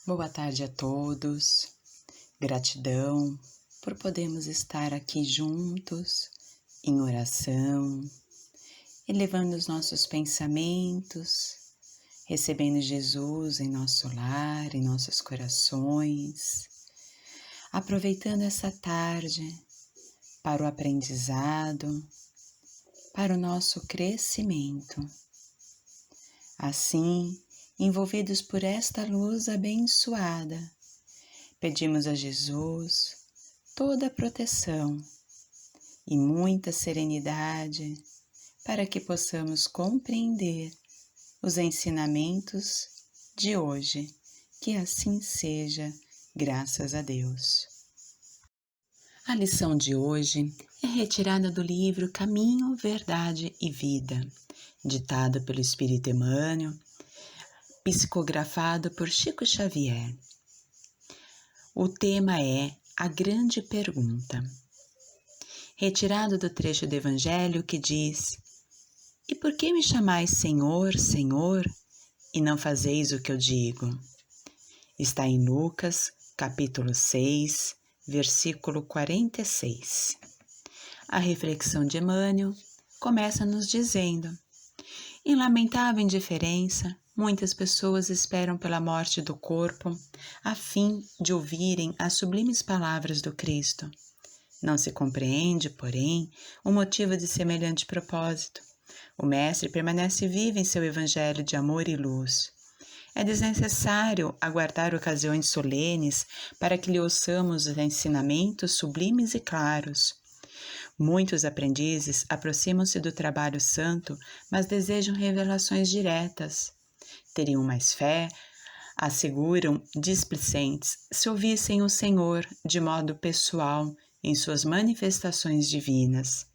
Boa tarde a todos, gratidão por podermos estar aqui juntos em oração, elevando os nossos pensamentos, recebendo Jesus em nosso lar, em nossos corações, aproveitando essa tarde para o aprendizado, para o nosso crescimento. Assim, envolvidos por esta luz abençoada, pedimos a Jesus toda a proteção e muita serenidade para que possamos compreender os ensinamentos de hoje. Que assim seja, graças a Deus. A lição de hoje é retirada do livro Caminho, Verdade e Vida, ditado pelo Espírito Emmanuel, psicografado por Chico Xavier. O tema é a grande pergunta, retirado do trecho do Evangelho que diz: E por que me chamais Senhor, Senhor, e não fazeis o que eu digo? Está em Lucas, capítulo 6, versículo 46. A reflexão de Emmanuel começa nos dizendo: em lamentável indiferença, muitas pessoas esperam pela morte do corpo, a fim de ouvirem as sublimes palavras do Cristo. Não se compreende, porém, o motivo de semelhante propósito. O Mestre permanece vivo em seu evangelho de amor e luz. É desnecessário aguardar ocasiões solenes para que lhe ouçamos os ensinamentos sublimes e claros. Muitos aprendizes aproximam-se do trabalho santo, mas desejam revelações diretas. Teriam mais fé, asseguram displicentes, se ouvissem o Senhor de modo pessoal em suas manifestações divinas.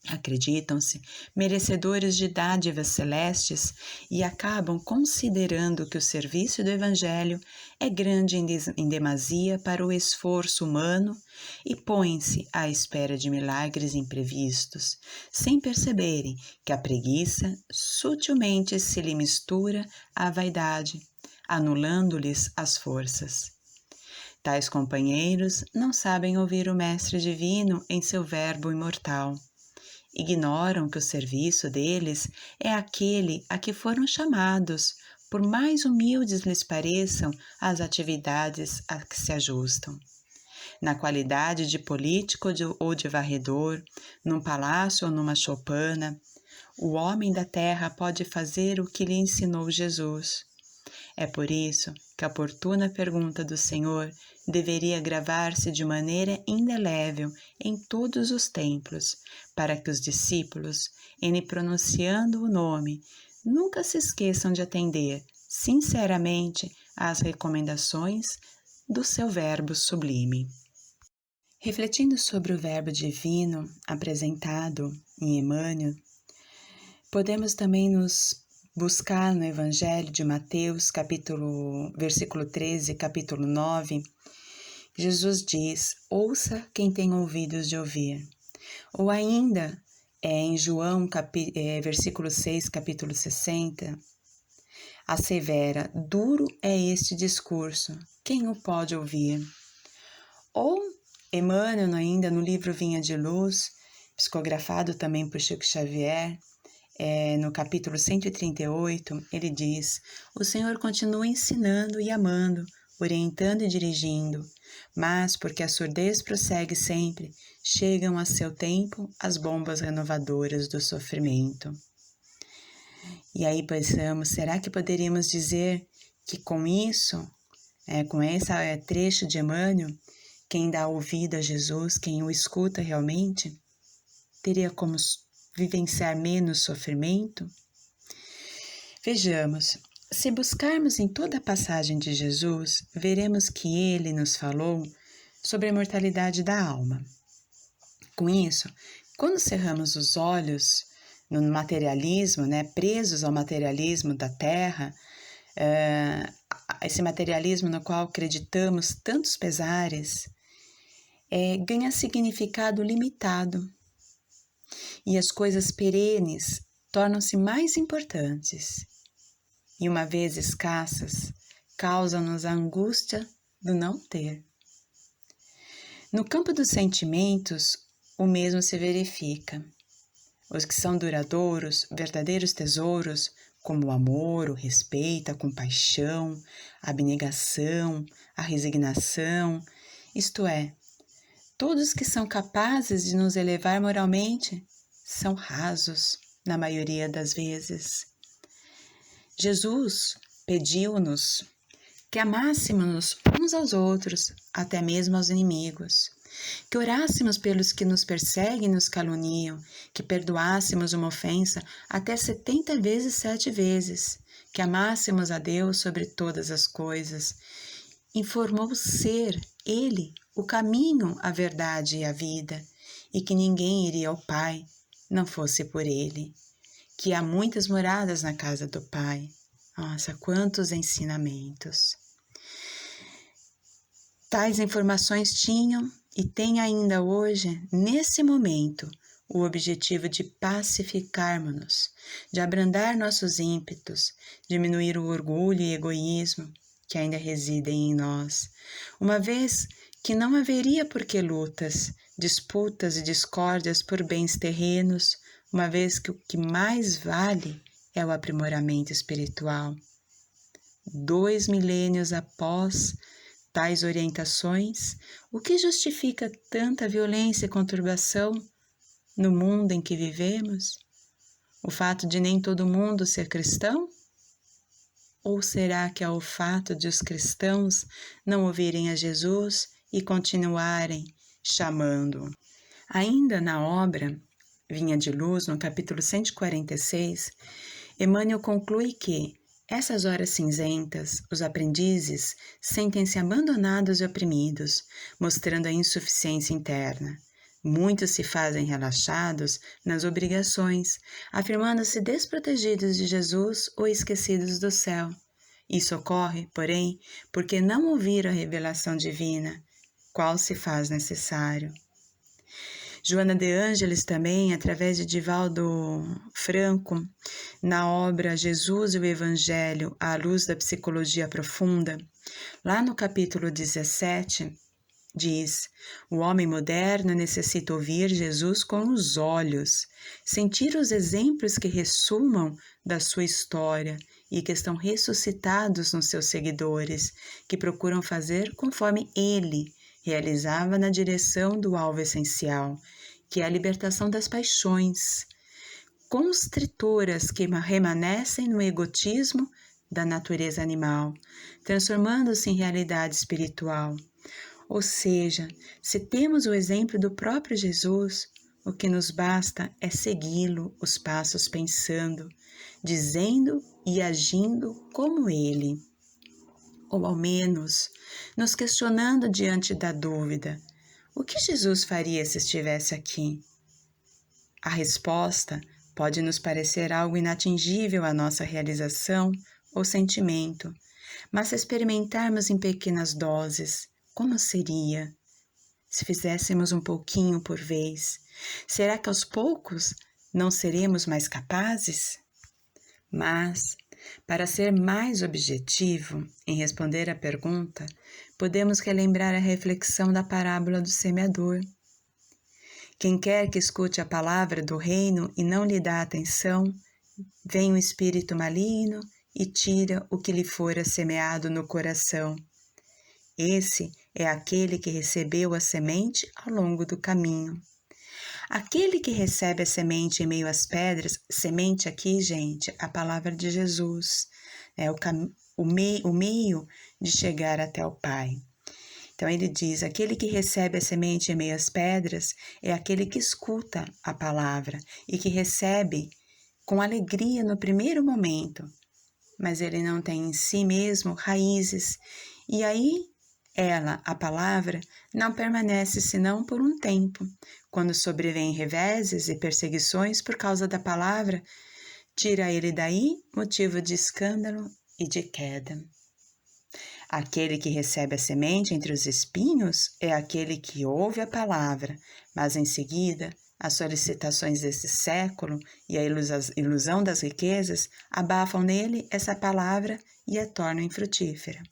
Acreditam-se merecedores de dádivas celestes e acabam considerando que o serviço do Evangelho é grande em demasia para o esforço humano e põem-se à espera de milagres imprevistos, sem perceberem que a preguiça sutilmente se lhe mistura à vaidade, anulando-lhes as forças. Tais companheiros não sabem ouvir o Mestre Divino em seu verbo imortal. Ignoram que o serviço deles é aquele a que foram chamados, por mais humildes lhes pareçam as atividades a que se ajustam. Na qualidade de político ou de varredor, num palácio ou numa choupana, o homem da terra pode fazer o que lhe ensinou Jesus. É por isso que a oportuna pergunta do Senhor deveria gravar-se de maneira indelével em todos os templos, para que os discípulos, em pronunciando o nome, nunca se esqueçam de atender, sinceramente, às recomendações do seu verbo sublime. Refletindo sobre o verbo divino apresentado em Emmanuel, podemos também nos buscar no Evangelho de Mateus, versículo 13, capítulo 9, Jesus diz: ouça quem tem ouvidos de ouvir. Ou ainda, em João, versículo 6, capítulo 60, assevera: duro é este discurso, quem o pode ouvir? Ou Emmanuel, ainda no livro Vinha de Luz, psicografado também por Chico Xavier, no capítulo 138, ele diz: o Senhor continua ensinando e amando, orientando e dirigindo, mas porque a surdez prossegue sempre, chegam a seu tempo as bombas renovadoras do sofrimento. E aí pensamos, será que poderíamos dizer que com isso, com esse trecho de Emmanuel, quem dá ouvido a Jesus, quem o escuta realmente, teria como vivenciar menos sofrimento? Vejamos, se buscarmos em toda a passagem de Jesus, veremos que ele nos falou sobre a mortalidade da alma. Com isso, quando cerramos os olhos no materialismo, presos ao materialismo da terra, esse materialismo no qual acreditamos tantos pesares, ganha significado limitado. E as coisas perenes tornam-se mais importantes. E uma vez escassas, causam-nos a angústia do não ter. No campo dos sentimentos, o mesmo se verifica. Os que são duradouros, verdadeiros tesouros, como o amor, o respeito, a compaixão, a abnegação, a resignação, isto é, todos que são capazes de nos elevar moralmente, são rasos na maioria das vezes. Jesus pediu-nos que amássemos uns aos outros, até mesmo aos inimigos, que orássemos pelos que nos perseguem e nos caluniam, que perdoássemos uma ofensa até 70 vezes 7 vezes, que amássemos a Deus sobre todas as coisas. Informou ser Ele o caminho, a verdade e a vida, e que ninguém iria ao Pai não fosse por Ele, que há muitas moradas na casa do Pai. Nossa, quantos ensinamentos! Tais informações tinham e têm ainda hoje, nesse momento, o objetivo de pacificarmos-nos, de abrandar nossos ímpetos, diminuir o orgulho e egoísmo que ainda residem em nós, uma vez que não haveria por que lutas, disputas e discórdias por bens terrenos, uma vez que o que mais vale é o aprimoramento espiritual. 2 milênios após tais orientações, o que justifica tanta violência e conturbação no mundo em que vivemos? O fato de nem todo mundo ser cristão? Ou será que é o fato de os cristãos não ouvirem a Jesus e continuarem chamando-o? Ainda na obra Vinha de Luz, no capítulo 146, Emmanuel conclui que essas horas cinzentas, os aprendizes sentem-se abandonados e oprimidos, mostrando a insuficiência interna. Muitos se fazem relaxados nas obrigações, afirmando-se desprotegidos de Jesus ou esquecidos do céu. Isso ocorre, porém, porque não ouviram a revelação divina, qual se faz necessário. Joana de Ângeles também, através de Divaldo Franco, na obra Jesus e o Evangelho à luz da psicologia profunda, lá no capítulo 17, diz: o homem moderno necessita ouvir Jesus com os olhos, sentir os exemplos que ressumam da sua história e que estão ressuscitados nos seus seguidores, que procuram fazer conforme ele realizava na direção do alvo essencial, que é a libertação das paixões constritoras que remanescem no egotismo da natureza animal, transformando-se em realidade espiritual. Ou seja, se temos o exemplo do próprio Jesus, o que nos basta é segui-lo os passos pensando, dizendo e agindo como ele. Ou ao menos, nos questionando diante da dúvida: o que Jesus faria se estivesse aqui? A resposta pode nos parecer algo inatingível à nossa realização ou sentimento, mas se experimentarmos em pequenas doses, como seria? Se fizéssemos um pouquinho por vez, será que aos poucos não seremos mais capazes? Mas, para ser mais objetivo em responder à pergunta, podemos relembrar a reflexão da parábola do semeador. Quem quer que escute a palavra do reino e não lhe dá atenção, vem um espírito maligno e tira o que lhe fora semeado no coração. Esse é aquele que recebeu a semente ao longo do caminho. Aquele que recebe a semente em meio às pedras, semente aqui, gente, a palavra de Jesus, é o meio de chegar até o Pai. Então ele diz, aquele que recebe a semente em meio às pedras é aquele que escuta a palavra e que recebe com alegria no primeiro momento, mas ele não tem em si mesmo raízes, e aí ela, a palavra, não permanece senão por um tempo. Quando sobrevêm reveses e perseguições por causa da palavra, tira ele daí motivo de escândalo e de queda. Aquele que recebe a semente entre os espinhos é aquele que ouve a palavra, mas em seguida as solicitações desse século e a ilusão das riquezas abafam nele essa palavra e a tornam infrutífera.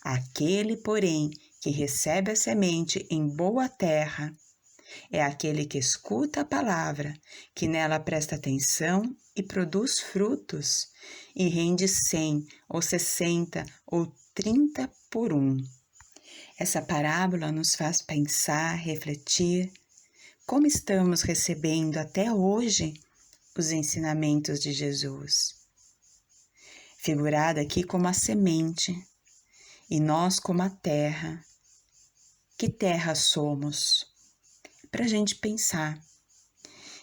Aquele, porém, que recebe a semente em boa terra é aquele que escuta a palavra, que nela presta atenção e produz frutos, e rende 100, ou 60, ou 30 por um. Essa parábola nos faz pensar, refletir, como estamos recebendo até hoje os ensinamentos de Jesus. Figurada aqui como a semente, e nós como a terra. Que terra somos? Para a gente pensar.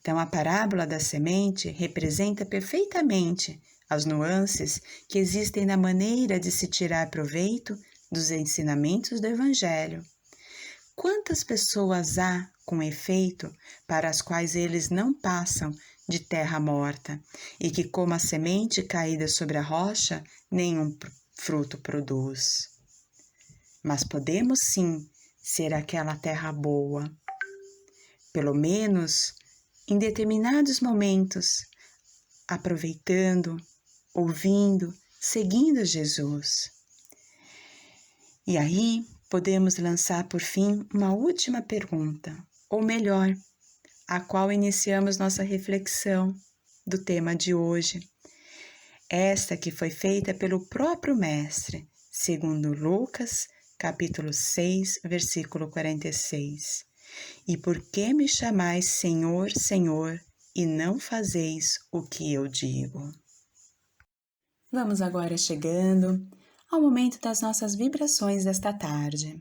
Então, a parábola da semente representa perfeitamente as nuances que existem na maneira de se tirar proveito dos ensinamentos do Evangelho. Quantas pessoas há, com efeito, para as quais eles não passam de terra morta e que, como a semente caída sobre a rocha, nenhum fruto produz? Mas podemos sim ser aquela terra boa, pelo menos em determinados momentos, aproveitando, ouvindo, seguindo Jesus. E aí podemos lançar por fim uma última pergunta, ou melhor, a qual iniciamos nossa reflexão do tema de hoje. Esta que foi feita pelo próprio Mestre, segundo Lucas, capítulo 6, versículo 46. E por que me chamais Senhor, Senhor, e não fazeis o que eu digo? Vamos agora chegando ao momento das nossas vibrações desta tarde.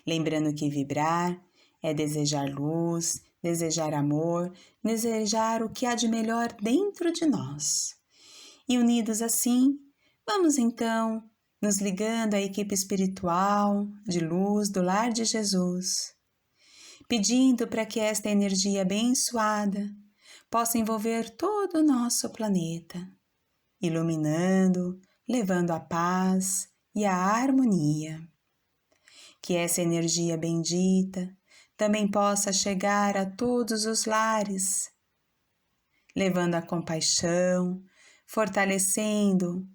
Lembrando que vibrar é desejar luz, desejar amor, desejar o que há de melhor dentro de nós. E unidos assim, vamos então nos ligando à equipe espiritual de luz do Lar de Jesus, pedindo para que esta energia abençoada possa envolver todo o nosso planeta, iluminando, levando a paz e a harmonia. Que essa energia bendita também possa chegar a todos os lares, levando a compaixão, fortalecendo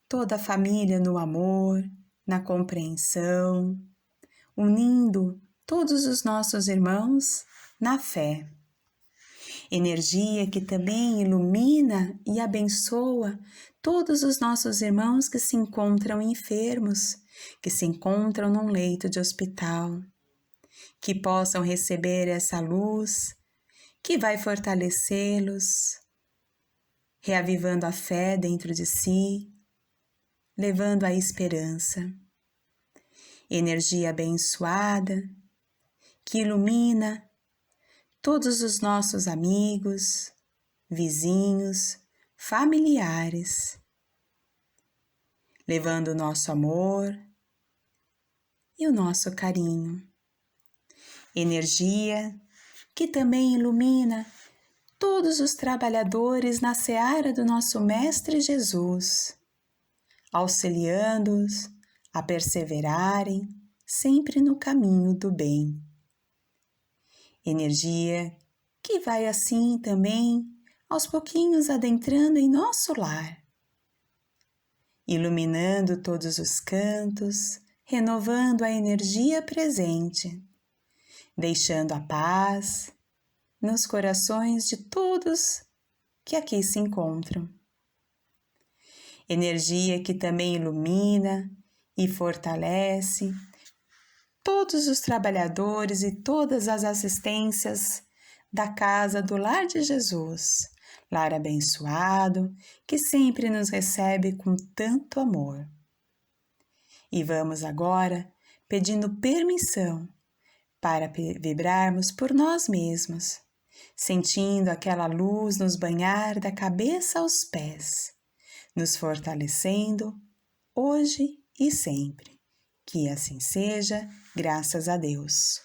toda a família no amor, na compreensão, unindo todos os nossos irmãos na fé. Energia que também ilumina e abençoa todos os nossos irmãos que se encontram enfermos, que se encontram num leito de hospital, que possam receber essa luz que vai fortalecê-los, reavivando a fé dentro de si, levando a esperança. Energia abençoada que ilumina todos os nossos amigos, vizinhos, familiares, levando o nosso amor e o nosso carinho. Energia que também ilumina todos os trabalhadores na seara do nosso Mestre Jesus, auxiliando-os a perseverarem sempre no caminho do bem. Energia que vai assim também aos pouquinhos adentrando em nosso lar, iluminando todos os cantos, renovando a energia presente, deixando a paz nos corações de todos que aqui se encontram. Energia que também ilumina e fortalece todos os trabalhadores e todas as assistências da casa do Lar de Jesus, lar abençoado, que sempre nos recebe com tanto amor. E vamos agora pedindo permissão para vibrarmos por nós mesmos, sentindo aquela luz nos banhar da cabeça aos pés, nos fortalecendo hoje e sempre. Que assim seja, graças a Deus.